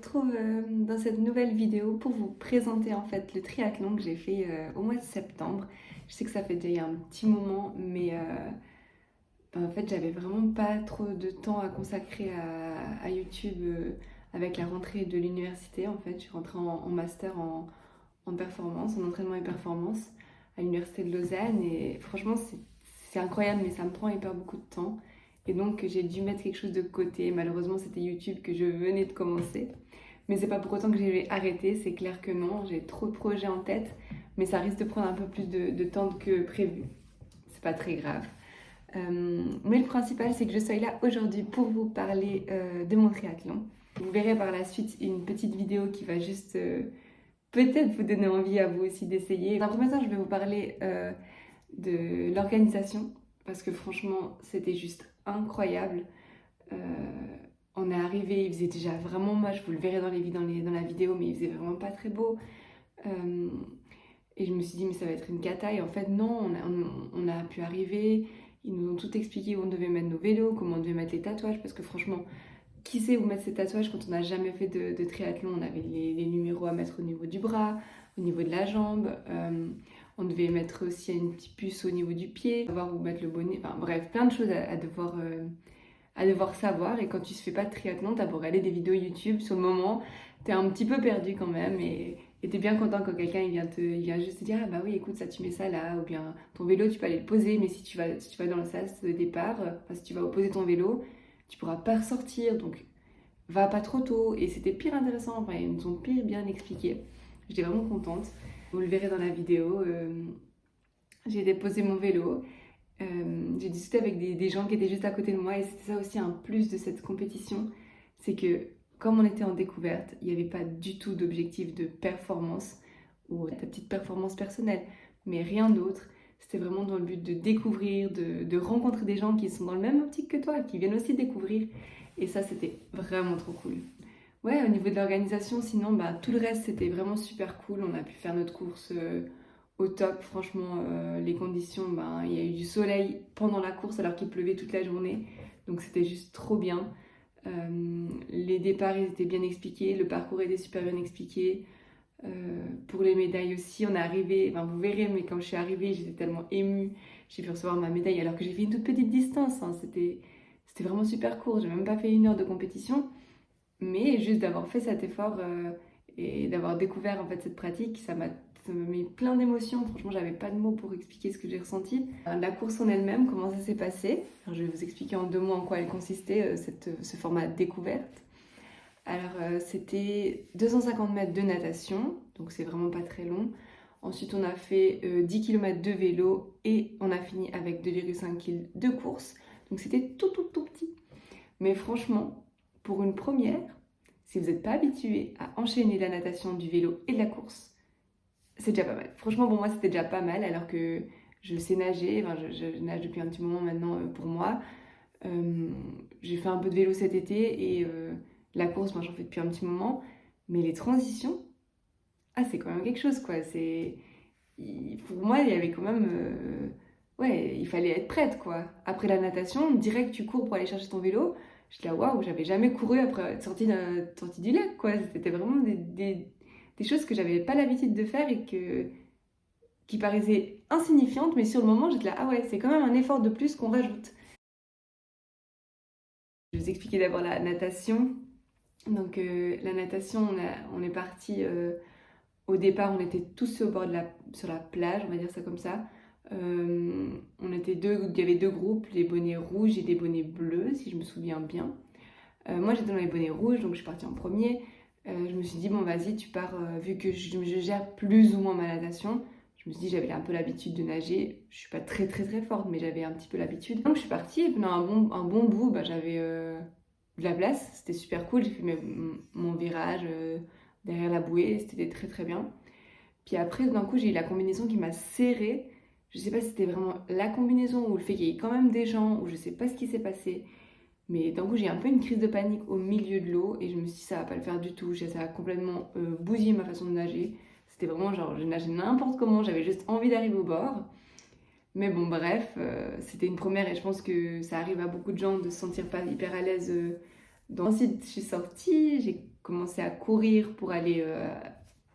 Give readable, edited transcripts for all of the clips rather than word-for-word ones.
retrouve dans cette nouvelle vidéo pour vous présenter en fait le triathlon que j'ai fait au mois de septembre. Je sais que ça fait déjà un petit moment, mais en fait j'avais vraiment pas trop de temps à consacrer à YouTube avec la rentrée de l'université. En fait, je suis rentrée en master en performance, en entraînement et performance à l'université de Lausanne et franchement c'est incroyable, mais ça me prend hyper beaucoup de temps. Et donc j'ai dû mettre quelque chose de côté. Malheureusement, c'était YouTube que je venais de commencer. Mais c'est pas pour autant que j'ai arrêté, c'est clair que non, j'ai trop de projets en tête, mais ça risque de prendre un peu plus de temps que prévu. C'est pas très grave. Mais le principal, c'est que je sois là aujourd'hui pour vous parler de mon triathlon. Vous verrez par la suite une petite vidéo qui va juste peut-être vous donner envie à vous aussi d'essayer. Dans un premier temps, je vais vous parler de l'organisation, parce que franchement, c'était juste incroyable. Euh, on est arrivé, il faisait déjà vraiment moche, vous le verrez dans la vidéo, mais il faisait vraiment pas très beau. Euh, et je me suis dit, mais ça va être une cata. Et en fait, non, on a pu arriver. Ils nous ont tout expliqué où on devait mettre nos vélos, comment on devait mettre les tatouages, parce que franchement, qui sait où mettre ses tatouages quand on n'a jamais fait de triathlon? On avait les numéros à mettre au niveau du bras, au niveau de la jambe. On devait mettre aussi une petite puce au niveau du pied, savoir où mettre le bonnet. Enfin bref, plein de choses à devoir savoir. Et quand tu ne fais pas de triathlon, tu as beau regarder des vidéos YouTube, sur le moment, tu es un petit peu perdu quand même. Et tu es bien content quand quelqu'un il vient juste te dire ah bah oui, écoute, ça tu mets ça là. Ou bien ton vélo, tu peux aller le poser, mais si tu vas dans le sas de départ, si tu vas poser ton vélo, tu pourras pas ressortir. Donc va pas trop tôt. Et c'était pire intéressant. Enfin, ils nous ont pire bien expliqué. J'étais vraiment contente. Vous le verrez dans la vidéo. J'ai déposé mon vélo. J'ai discuté avec des gens qui étaient juste à côté de moi et c'était ça aussi un plus de cette compétition, c'est que comme on était en découverte, il n'y avait pas du tout d'objectif de performance ou ta petite performance personnelle, mais rien d'autre. C'était vraiment dans le but de découvrir, de rencontrer des gens qui sont dans le même optique que toi, qui viennent aussi découvrir. Et ça, c'était vraiment trop cool. Ouais, au niveau de l'organisation, sinon, bah, tout le reste, c'était vraiment super cool. On a pu faire notre course au top. Franchement, les conditions, ben, il y a eu du soleil pendant la course alors qu'il pleuvait toute la journée. Donc c'était juste trop bien. Les départs, ils étaient bien expliqués. Le parcours était super bien expliqué. Pour les médailles aussi, on est arrivé, enfin, vous verrez, mais quand je suis arrivée, j'étais tellement émue. J'ai pu recevoir ma médaille alors que j'ai fait une toute petite distance. Hein. C'était vraiment super court. J'ai même pas fait 1 heure de compétition. Mais juste d'avoir fait cet effort et d'avoir découvert en fait cette pratique, ça m'a mis plein d'émotions. Franchement, j'avais pas de mots pour expliquer ce que j'ai ressenti. La course en elle-même, comment ça s'est passé? Alors, je vais vous expliquer en 2 mots en quoi elle consistait, ce format découverte. Alors, c'était 250 mètres de natation, donc c'est vraiment pas très long. Ensuite, on a fait 10 km de vélo et on a fini avec 2,5 kg de course. Donc, c'était tout petit. Mais franchement, pour une première, si vous n'êtes pas habitué à enchaîner la natation, du vélo et de la course, c'est déjà pas mal. Franchement, pour moi, c'était déjà pas mal, alors que je sais nager, enfin, je nage depuis un petit moment maintenant pour moi. Euh, j'ai fait un peu de vélo cet été et la course, moi, j'en fais depuis un petit moment. Mais les transitions, ah, c'est quand même quelque chose, quoi. Pour moi, il y avait quand même... ouais, il fallait être prête, quoi. Après la natation, direct, tu cours pour aller chercher ton vélo. J'étais là, waouh, j'avais jamais couru après être sortie du lac, quoi. C'était vraiment des choses que j'avais pas l'habitude de faire et qui paraissaient insignifiantes, mais sur le moment, j'étais là, ah ouais, c'est quand même un effort de plus qu'on rajoute. Je vais vous expliquer d'abord la natation. Donc, la natation, on est parti. Au départ, on était tous sur la plage, on va dire ça comme ça. On était il y avait 2 groupes, les bonnets rouges et les bonnets bleus, si je me souviens bien. Moi, j'étais dans les bonnets rouges, donc je suis partie en premier. Je me suis dit, bon, vas-y, tu pars, vu que je gère plus ou moins ma natation. Je me suis dit, j'avais un peu l'habitude de nager. Je suis pas très forte, mais j'avais un petit peu l'habitude. Donc, je suis partie, et pendant un bon bout, bah, j'avais de la place. C'était super cool. J'ai fait mon virage derrière la bouée. C'était très bien. Puis après, d'un coup, j'ai eu la combinaison qui m'a serrée. Je sais pas si c'était vraiment la combinaison ou le fait qu'il y ait quand même des gens, ou je sais pas ce qui s'est passé. Mais d'un coup, j'ai un peu une crise de panique au milieu de l'eau et je me suis dit, ça va pas le faire du tout. Ça a complètement bousillé ma façon de nager. C'était vraiment genre, je nageais n'importe comment, j'avais juste envie d'arriver au bord. Mais bon, bref, c'était une première et je pense que ça arrive à beaucoup de gens de se sentir pas hyper à l'aise. Ensuite, je suis sortie, j'ai commencé à courir pour aller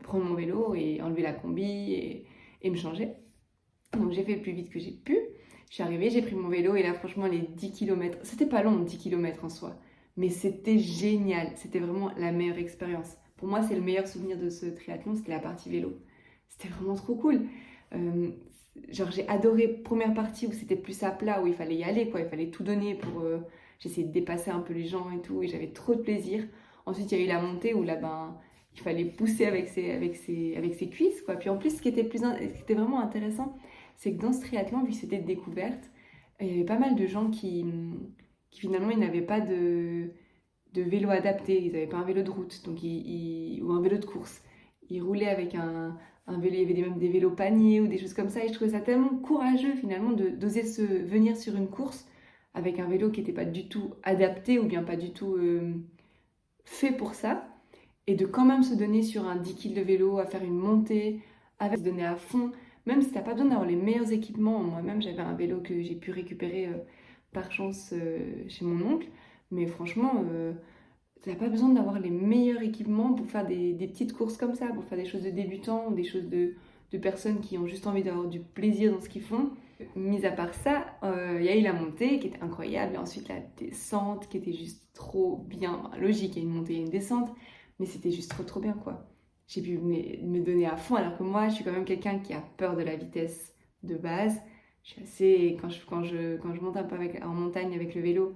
prendre mon vélo et enlever la combi et me changer. Donc j'ai fait le plus vite que j'ai pu. Je suis arrivée, j'ai pris mon vélo et là franchement les 10 km, c'était pas long 10 km en soi, mais c'était génial, c'était vraiment la meilleure expérience. Pour moi c'est le meilleur souvenir de ce triathlon, c'était la partie vélo. C'était vraiment trop cool. Genre j'ai adoré première partie où c'était plus à plat, où il fallait y aller, quoi, il fallait tout donner pour... j'essayais de dépasser un peu les gens et tout, et j'avais trop de plaisir. Ensuite il y a eu la montée où là ben... il fallait pousser avec ses cuisses, quoi. Puis en plus, ce qui était vraiment intéressant, c'est que dans ce triathlon, vu que c'était de découverte, il y avait pas mal de gens qui finalement, ils n'avaient pas de vélo adapté. Ils n'avaient pas un vélo de route donc ou un vélo de course. Ils roulaient avec un vélo, il y avait même des vélos paniers ou des choses comme ça. Et je trouvais ça tellement courageux finalement d'oser venir sur une course avec un vélo qui n'était pas du tout adapté ou bien pas du tout fait pour ça. Et de quand même se donner sur un 10 kg de vélo, à faire une montée, à se donner à fond, même si t'as pas besoin d'avoir les meilleurs équipements. Moi-même, j'avais un vélo que j'ai pu récupérer par chance chez mon oncle. Mais franchement, t'as pas besoin d'avoir les meilleurs équipements pour faire des petites courses comme ça, pour faire des choses de débutants ou des choses de personnes qui ont juste envie d'avoir du plaisir dans ce qu'ils font. Mis à part ça, il y a eu la montée qui était incroyable, et ensuite la descente qui était juste trop bien. Enfin, logique, il y a une montée et une descente. Mais c'était juste trop bien, quoi. J'ai pu me donner à fond, alors que moi, je suis quand même quelqu'un qui a peur de la vitesse de base. Je suis assez... Quand je monte un peu en montagne avec le vélo,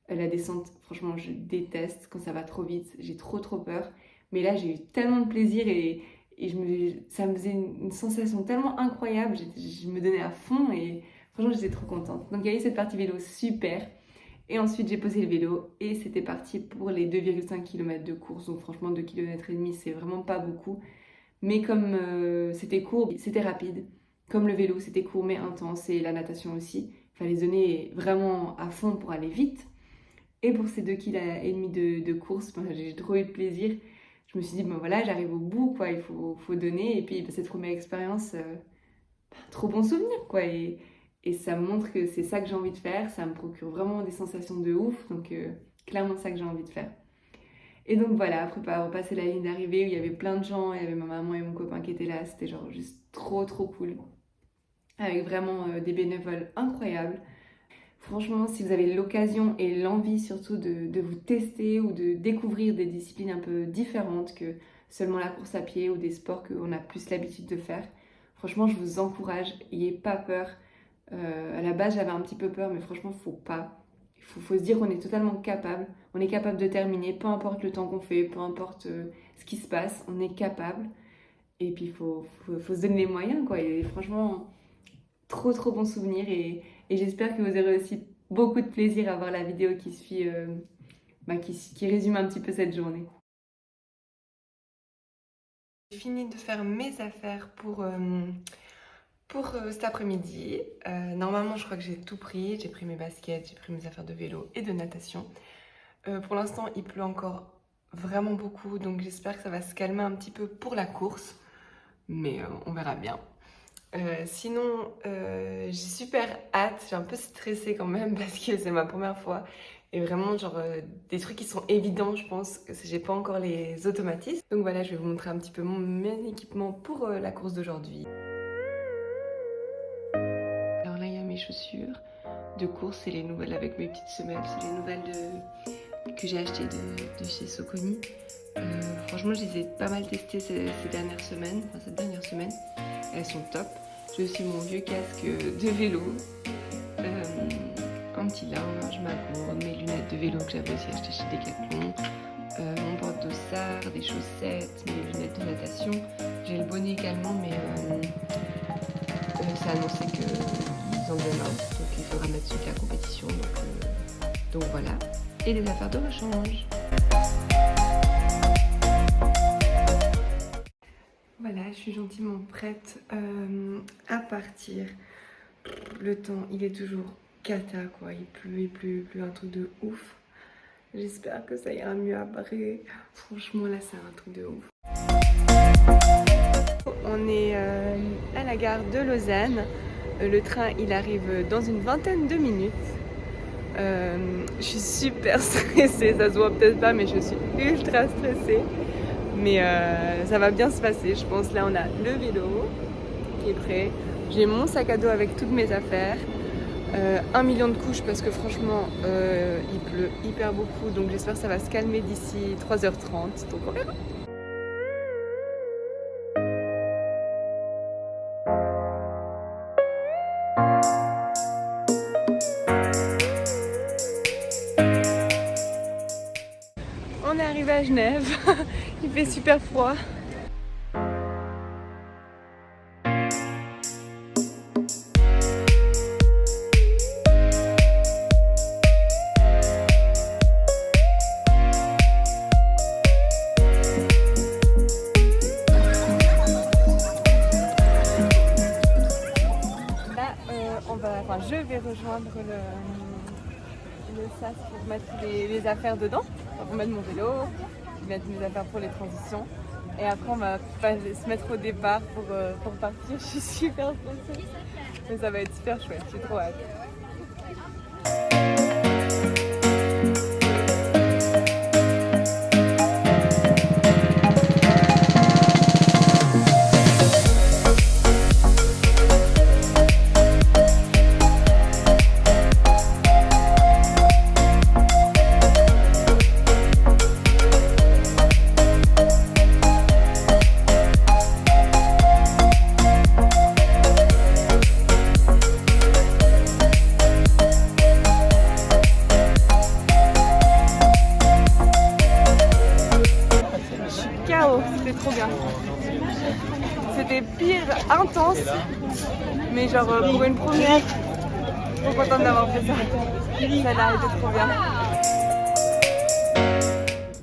la descente, franchement, je déteste quand ça va trop vite. J'ai trop peur. Mais là, j'ai eu tellement de plaisir et ça me faisait une sensation tellement incroyable. Je me donnais à fond et franchement, j'étais trop contente. Donc, il y a eu cette partie vélo super. Et ensuite, j'ai posé le vélo et c'était parti pour les 2,5 km de course. Donc franchement, 2,5 km, c'est vraiment pas beaucoup. Mais comme c'était court, c'était rapide. Comme le vélo, c'était court mais intense et la natation aussi. Il fallait se donner vraiment à fond pour aller vite. Et pour ces 2,5 km de course, j'ai trop eu de plaisir. Je me suis dit, bon voilà, j'arrive au bout, quoi, il faut donner. Et puis cette première expérience, trop bon souvenir, quoi. Et ça me montre que c'est ça que j'ai envie de faire, ça me procure vraiment des sensations de ouf, donc clairement ça que j'ai envie de faire. Et donc voilà, après avoir passé la ligne d'arrivée où il y avait plein de gens, il y avait ma maman et mon copain qui étaient là, c'était genre juste trop cool. Avec vraiment des bénévoles incroyables. Franchement, si vous avez l'occasion et l'envie surtout de vous tester ou de découvrir des disciplines un peu différentes que seulement la course à pied ou des sports qu'on a plus l'habitude de faire, franchement je vous encourage, n'ayez pas peur. À la base, j'avais un petit peu peur, mais franchement, faut pas. Faut se dire qu'on est totalement capable. On est capable de terminer, peu importe le temps qu'on fait, peu importe ce qui se passe, on est capable. Et puis, il faut se donner les moyens, quoi. Et franchement, trop bon souvenir. Et j'espère que vous aurez aussi beaucoup de plaisir à voir la vidéo qui suit, qui résume un petit peu cette journée. J'ai fini de faire mes affaires pour cet après-midi. Normalement, je crois que j'ai tout pris. J'ai pris mes baskets, j'ai pris mes affaires de vélo et de natation. Pour l'instant, il pleut encore vraiment beaucoup, donc j'espère que ça va se calmer un petit peu pour la course. Mais on verra bien. Sinon, j'ai super hâte. J'ai un peu stressée quand même parce que c'est ma première fois. Et vraiment, genre, des trucs qui sont évidents, je pense, que j'ai pas encore les automatismes. Donc voilà, je vais vous montrer un petit peu mon équipement pour la course d'aujourd'hui. Chaussures de course, c'est les nouvelles avec mes petites semelles, c'est les nouvelles que j'ai achetées de chez Soconi. Franchement, je les ai pas mal testées cette dernière semaine. Elles sont top. J'ai aussi mon vieux casque de vélo, un petit linge, ma gourde, mes lunettes de vélo que j'avais aussi achetées chez Decathlon, mon porte-dossard, des chaussettes, mes lunettes de natation. J'ai le bonnet également, mais c'est annoncé que demain, donc il faudra mettre celui de la compétition, donc voilà, et les affaires de rechange. Voilà, je suis gentiment prête à partir. Le temps, il est toujours cata, quoi, il pleut, un truc de ouf. J'espère que ça ira mieux après. Franchement, là, c'est un truc de ouf. On est à la gare de Lausanne. Le train, il arrive dans une vingtaine de minutes. Je suis super stressée, ça se voit peut-être pas, mais je suis ultra stressée. Mais ça va bien se passer, je pense. Là, on a le vélo qui est prêt. J'ai mon sac à dos avec toutes mes affaires. 1 million de couches parce que franchement, il pleut hyper beaucoup. Donc j'espère que ça va se calmer d'ici 3h30. Donc on verra. On est arrivé à Genève, il fait super froid. Là, je vais rejoindre le sas pour mettre les affaires dedans. Pour mettre mon vélo, mettre mes affaires pour les transitions. Et après on va se mettre au départ pour partir. Je suis super stressée. Mais ça va être super chouette, j'ai trop hâte. C'était trop bien. C'était pire, intense, mais genre pour une première, trop contente d'avoir fait ça. Ça a été trop bien.